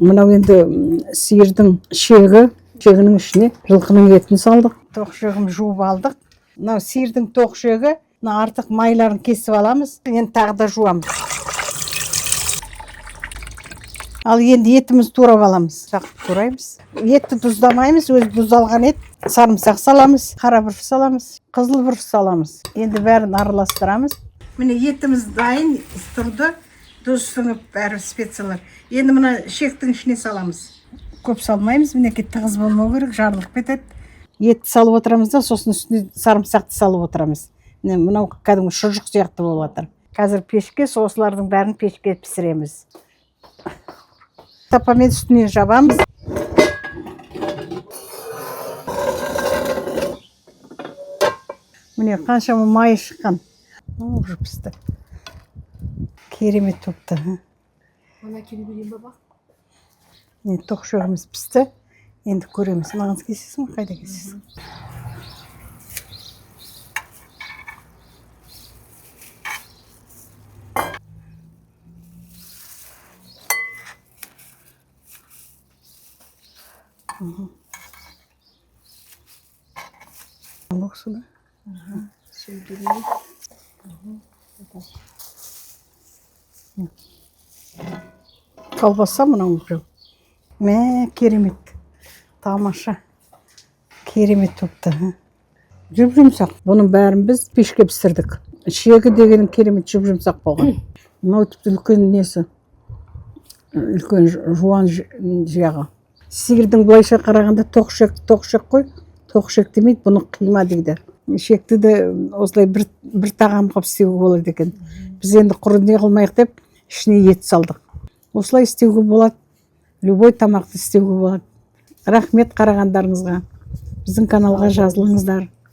Мынау енді сиырдың шегінің ішіне жылқының етін салдық. Тоқ шегім жуып алдық. Мынау сиырдың тоқ шегі, артық майларын кесіп аламыз. Енді тағы да жуамыз. Ал енді етіміз турап аламыз. Жақып тураймыз. Етті тұздамаймыз, өзі тұздалған ет. Сарымсақ саламыз, қара бұрыш саламыз, қызыл бұрыш саламыз. Енді бәрін араластырамыз. Міне етіміз дайын тұрды. Тұз сіңіп бәрі специялар. Енді мына шектің ішіне саламыз. Көп салмаймыз, мінекей тығыз болмау керек, жарылып кетеді. Етті салып отырамыз да, сосын үстіне сарымсақты салып отырамыз. Мынау кәдімгі шұжық сияқты болып жатыр. Қазір пешке, осылардың бәрін пешке пісіреміз. Тапамен үстіне жабамыз. Міне қаншама майы шыққан. Уже пісті. Керемет топты. Ona kimi bileyim baba? Енді тоқ шөғіміз пісті. Енді көреміз. Мағыз кесесің бе? Қайда кесесің? Алық суда. Sürdürüyor. Колбаса мынау біреу. Керемет. Тамаша. Керемет топты. Жүп-жұмсақ. Бұның бәрін біз пешке пісірдік. Шегі дегенің керемет жүп-жұмсақ болған. Мынау тіпті үлкен несі. Үлкен жуан жағы. Сиырдың былайша қарағанда тоқшек қой. Тоқшек демейді, бұны қима дейді. Шекті де осылай бір тағам қып істеуге болады екен. Біз енді құры не қылмайық деп ішіне ет салдық. Осылай істеуге болады. Любой тамақты істеуге болады. Рахмет қарағандарыңызға. Біздің каналға жазылыңыздар.